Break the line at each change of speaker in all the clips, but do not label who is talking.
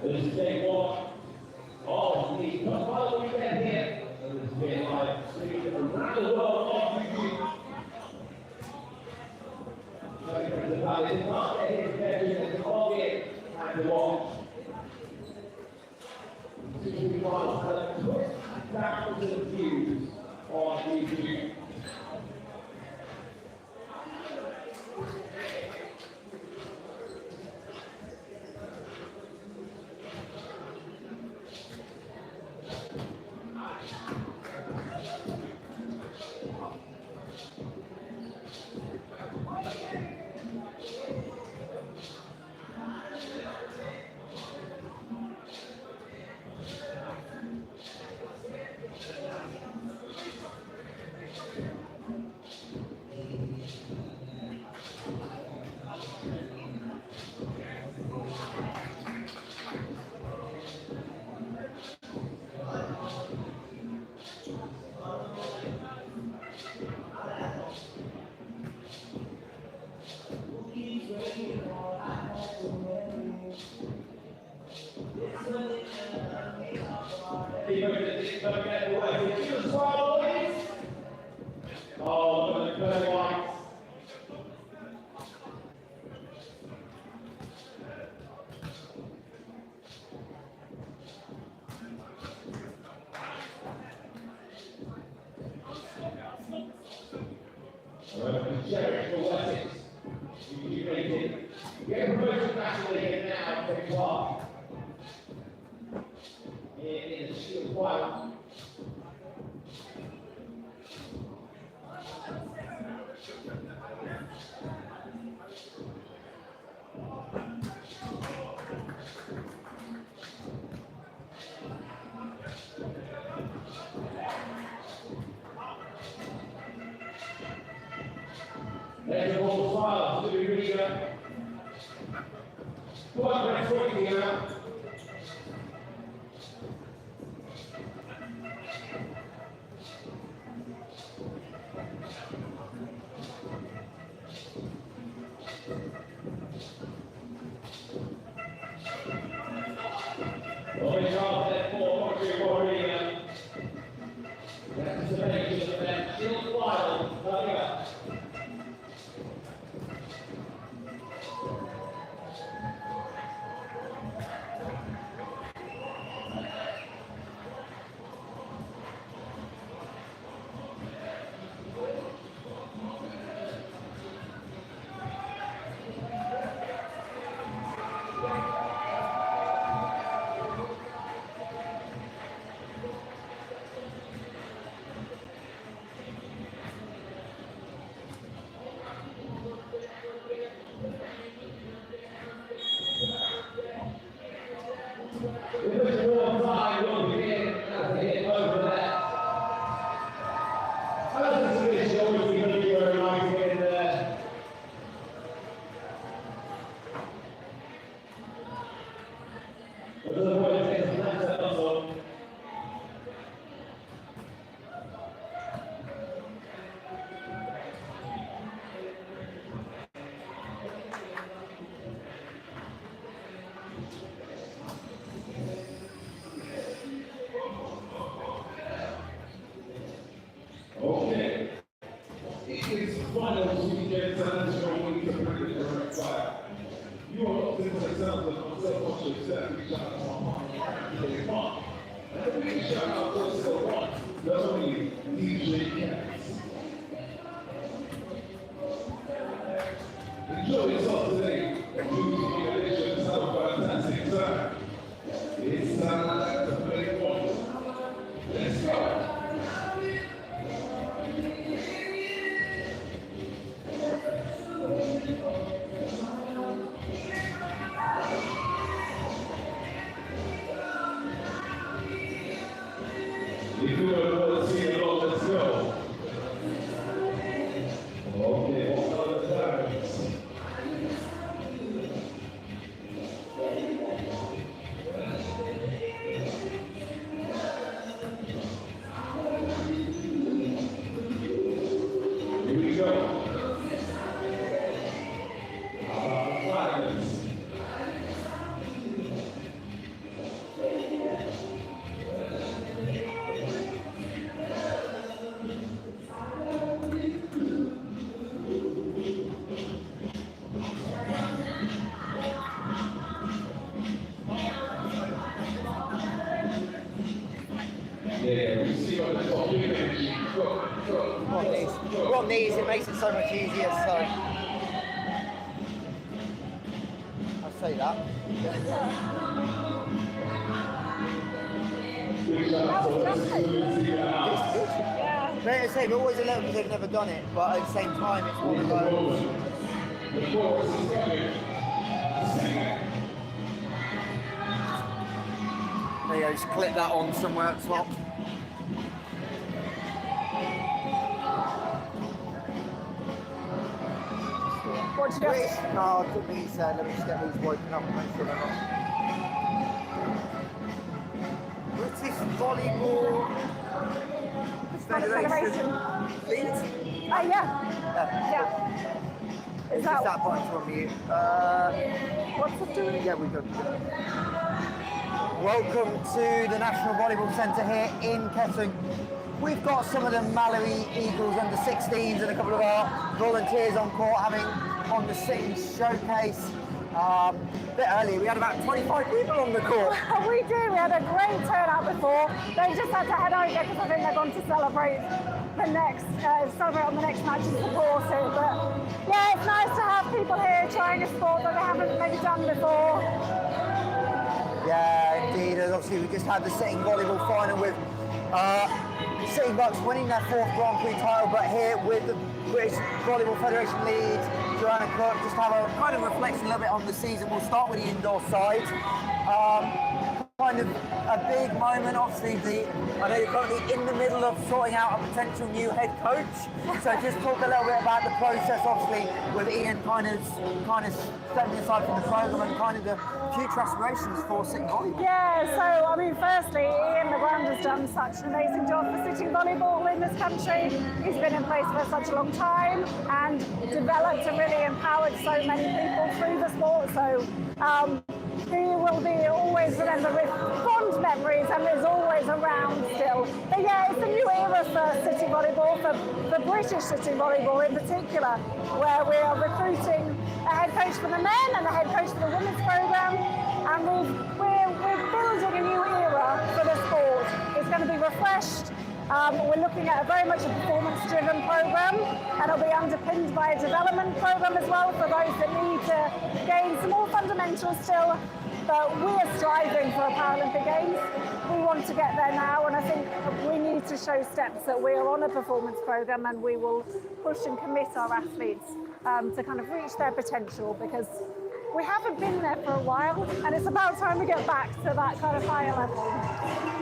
This is day one of the following weekend here. This is being live streamed around the world on YouTube. The Valley is not getting better than all it and the watch. We want to put thousands of views on YouTube. There's a ball file to the Riga. Put up next week here.
knees, it makes it so much easier. So I'll say that.
How was jumping? Yeah.
But I say, they're always a little because they've never done it, but at the same time, it's one of those. There you go, just clip that on somewhere at the top.
What did you have to...
No, I took these, let me just get these woken up and make sure they're not. British Volleyball Federation. Leeds?
Yeah. Is
Is
that...
that button from you?
What's it doing?
Yeah, we go. Welcome to the National Volleyball Centre here in Kettering. We've got some of the Mallory Eagles under 16s and a couple of our volunteers on court having on the sitting showcase. A bit earlier, we had about 25 people on the court.
We did. We had a great turnout before. They just had to head over because I think they're going to celebrate on the next match and support it. But yeah, it's nice to have people here trying a sport that they haven't maybe done before.
Yeah, indeed. And obviously, we just had the sitting volleyball final with Sitting Bucks winning their 4th Grand Prix title, but here with the British Volleyball Federation lead, Joanna Cook, just have a kind of reflection a little bit on the season. We'll start with the indoor side. Kind of a big moment, obviously. I know you're currently in the middle of sorting out a potential new head coach. So just talk a little bit about the process, obviously, with Ian kind of stepping aside from the program and kind of the future aspirations for sitting volleyball.
Yeah, so I mean, firstly, Ian McGrand has done such an amazing job for sitting volleyball in this country. He's been in place for such a long time and developed and really empowered so many people through the sport. So he will be always remembered with fond memories and is always around still. But yeah, it's a new era for city volleyball, for British city volleyball in particular, where we are recruiting a head coach for the men and a head coach for the women's programme, and we're building a new era for the sport. It's going to be refreshed. We're looking at a very much a performance-driven programme, and it'll be underpinned by a development programme as well for those that need to gain some more fundamentals still. But we're striving for a Paralympic Games. We want to get there now, and I think we need to show steps that we're on a performance programme, and we will push and commit our athletes to kind of reach their potential, because we haven't been there for a while, and it's about time we get back to that kind of higher level.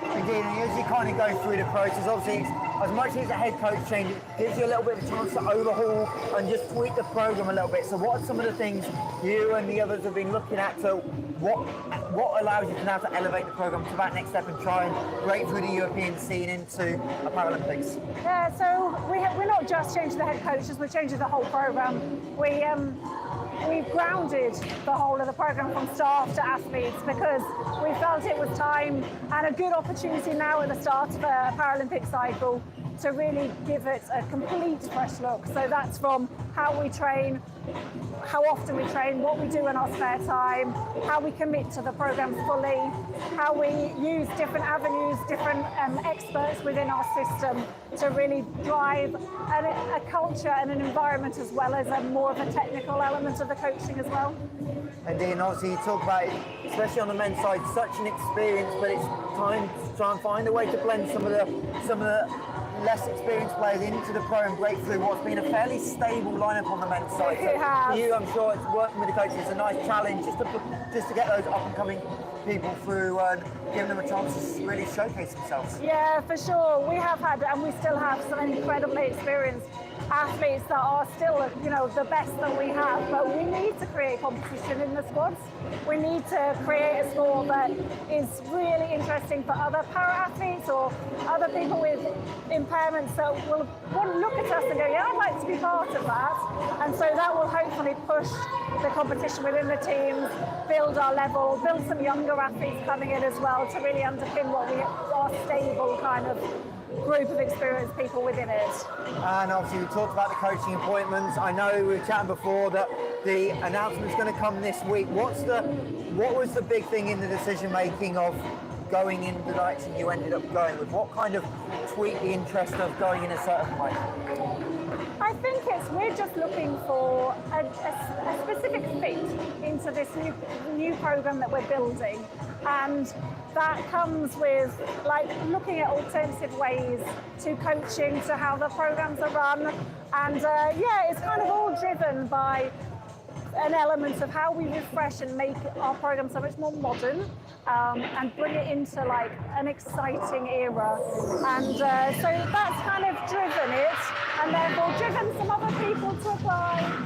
Indeed, and as you kind of go through the process, obviously, as much as a head coach change, it gives you a little bit of a chance to overhaul and just tweak the program a little bit. So what are some of the things you and the others have been looking at to what allows you to now to elevate the program to that next step and try and break through the European scene into a Paralympics?
Yeah, so we're not just changing the head coaches, we're changing the whole program. We've grounded the whole of the program from staff to athletes, because we felt it was time and a good opportunity now at the start of a Paralympic cycle to really give it a complete fresh look. So that's from how we train, how often we train, what we do in our spare time, how we commit to the programs fully, how we use different avenues, different experts within our system to really drive a culture and an environment, as well as more of a technical element of the coaching as well.
And then obviously you talk about, especially on the men's side, such an experience, but it's time to try and find a way to blend some of the less experienced players into the pro and break through what's been a fairly stable lineup on the men's side. So for you, I'm sure it's working with the coaches, it's a nice challenge just to get those up and coming people through and giving them a chance to really showcase themselves.
Yeah, for sure. We have had, and we still have, some incredibly experienced athletes that are still, the best that we have, but we need to create competition in the squads. We need to create a sport that is really interesting for other para-athletes or other people with impairments that will want to look at us and go, yeah, I'd like to be part of that. And so that will hopefully push the competition within the teams, build our level, build some younger athletes coming in as well to really underpin what our stable kind of group of experienced people within it.
And obviously we talked about the coaching appointments. I know we were chatting before that the announcement's going to come this week. What was the big thing in the decision making of going in the direction you ended up going with? What kind of tweaked the interest of going in a certain way?
I think we're just looking for a specific fit into this new program that we're building, and that comes with like looking at alternative ways to coaching, to how the programs are run, and it's kind of all driven by an element of how we refresh and make our program so much more modern, and bring it into like an exciting era. And so that's kind of driven it, and therefore driven some other people to apply,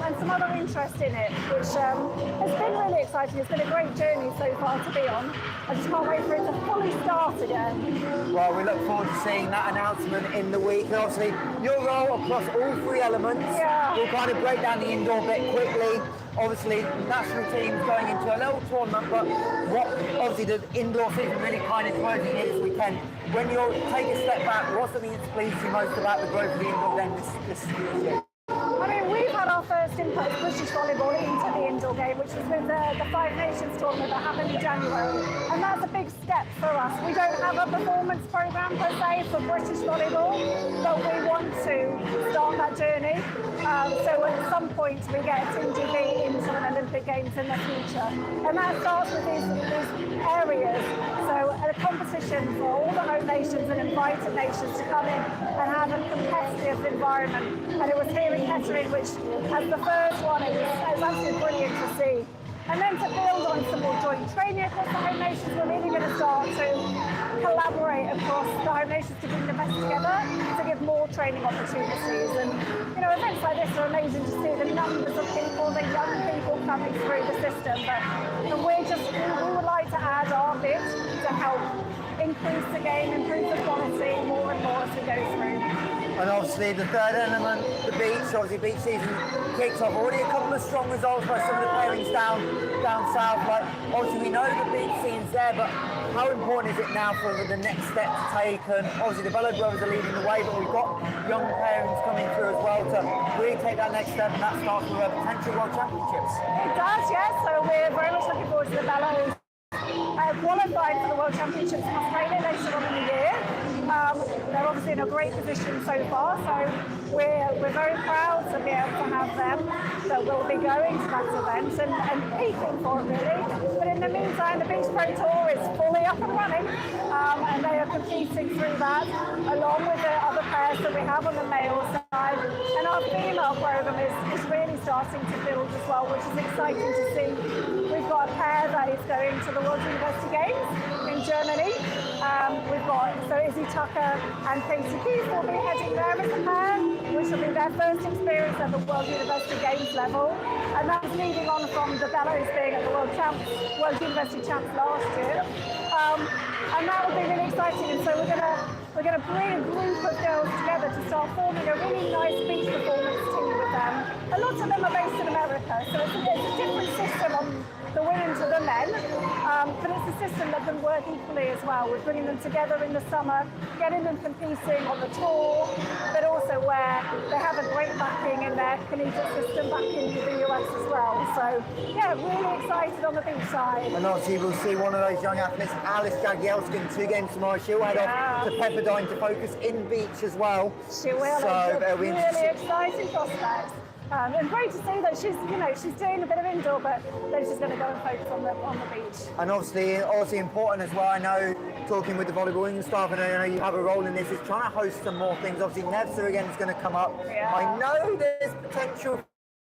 and some other interest in it, which has been really exciting. It's been a great journey so far to be on. I just can't wait for it to fully start again.
Well, we look forward to seeing that announcement in the week. And obviously, your role across all three elements.
Yeah.
We'll kind of break down the indoor bit quickly. Obviously, national teams going into a little tournament, but obviously the indoor season really kind of closing in this weekend. When you take a step back, what's something that's pleased you most about the growth of the indoor game this year?
I mean, we've had our first input of British volleyball into the indoor game, which was with the Five Nations tournament that happened in January. And that's a big step for us. We don't have a performance programme per se for British volleyball, but we want to start that journey. So at some point we get Team GB into an Olympic Games in the future. And that starts with these areas. So a competition for all the home nations and invited nations to come in and have a competitive environment. And it was here in Kettering, which as the first one, it was absolutely brilliant to see. And then to build on some more joint training across the home nations, we're really going to start to collaborate across the home nations to bring the best together to give more training opportunities. And events like this are amazing to see the numbers of people, the young people coming through the system. But we would like to add our bit to help increase the game, improve the quality more and more as we go through.
And obviously the third element, the beach. Obviously beach season kicks off. Already a couple of strong results by some of the pairings down south. Like obviously we know the beach scene's there, but how important is it now for the next step to take? And obviously the Bello brothers are leading the way, but we've got young pairings coming through as well to really take that next step, and that starts with potential World Championships.
It does, yes. So we're very much looking forward to the Bellos qualified for the World Championships in Australia later on in the year. They're obviously in a great position so far, so we're very proud to be able to have them that will be going to that event and competing for it really. But in the meantime, the Beach Pro Tour is fully up and running, and they are competing through that along with the other pairs that we have on the male side. And our female program is really starting to build as well, which is exciting to see. We've got a pair that is going to the World University Games in Germany. We've got Izzy Tucker and Katie Keith will be heading there as a pair, which will be their first experience at the World University Games level. And that's leading on from the Bellows being at the World University Champs last year. And that will be really exciting. And so we're gonna bring a group of girls together to start forming a really nice beach performance team with them. A lot of them are based in America, so it's a different system on the women to the men, but it's a system that can work equally as well. We're bringing them together in the summer, getting them competing on the tour, but also where they have a great backing in their collegiate system back in the US as well. So yeah, really excited on the beach side.
And obviously we'll see one of those young athletes, Alice Jagielski, in 2 games tomorrow. She'll head off to Pepperdine to focus in beach as well.
She will.
So
it'll be really exciting prospects. And great to see that she's doing a bit of indoor, but then she's going to go and focus on the beach.
And obviously important as well. I know, talking with the volleyball staff, and I know you have a role in this, is trying to host some more things. Obviously, NEVSA again is going to come up.
Yeah.
I know there's potential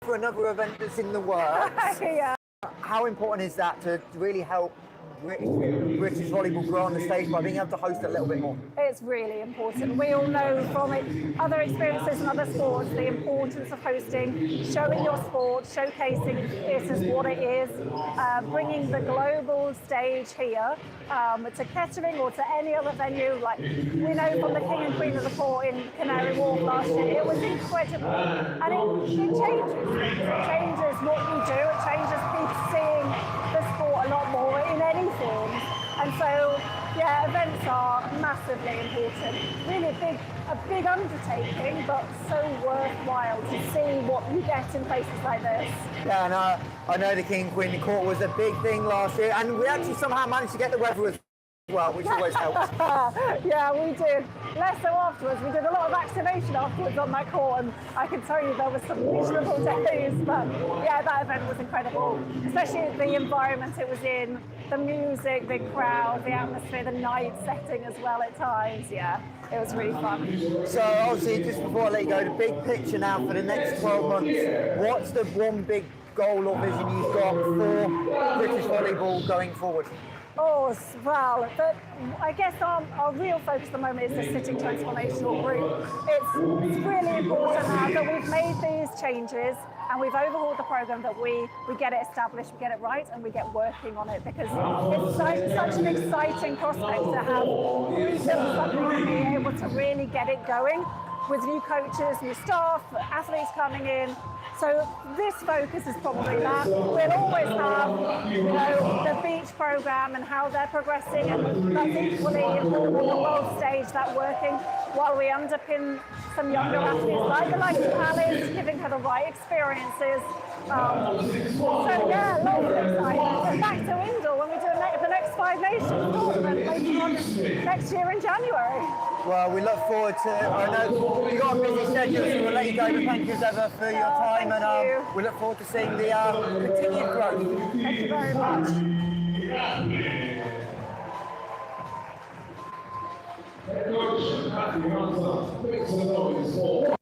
for another event that's in the works.
Yeah.
How important is that to really help British volleyball grow on the stage by being able to host it a little bit more?
It's really important. We all know from other experiences in other sports the importance of hosting, showing your sport, showcasing it as what it is, bringing the global stage here to Kettering or to any other venue. Like we know from the King and Queen of the Court in Canary Wharf last year, it was incredible, and it changes things. It changes what we do. It changes people seeing the sport a lot more in any form. And so, yeah, events are massively important. Really a big undertaking, but so worthwhile to see what you get in places like this.
Yeah, and I know the King and Queen of the Court was a big thing last year, and we actually somehow managed to get the weather as well, which always helps.
Yeah, we did. Less so afterwards. We did a lot of activation afterwards on that court, and I can tell you there was some miserable days. But yeah, that event was incredible, especially the environment it was in, the music, the crowd, the atmosphere, the night setting as well at times. Yeah, it was really fun.
So obviously, just before I let you go, the big picture now for the next 12 months, what's the one big goal or vision you've got for British volleyball going forward?
Oh, well, I guess our real focus at the moment is the Sitting Transformational Group. It's really important now that we've made these changes and we've overhauled the program, that we get it established, we get it right, and we get working on it, because it's such an exciting prospect to have rebuilt something and be able to really get it going with new coaches, new staff, athletes coming in. So this focus is probably that. We'll always have, the beach program and how they're progressing, and that's equally important on the world stage, that working, while we underpin some younger athletes like the likes of Alice, giving her the right experiences. So yeah, lots of excitement. And back to Indal when we do the next Five Nations tournament later on next year in January.
Well, we look forward to it. I know you've got a busy schedule, so we'll let you go. But thank you as ever for your time,
thank
and
you.
we look forward to seeing the continued growth.
Thank you very much.
Coach, happy runs up. Makes a noise.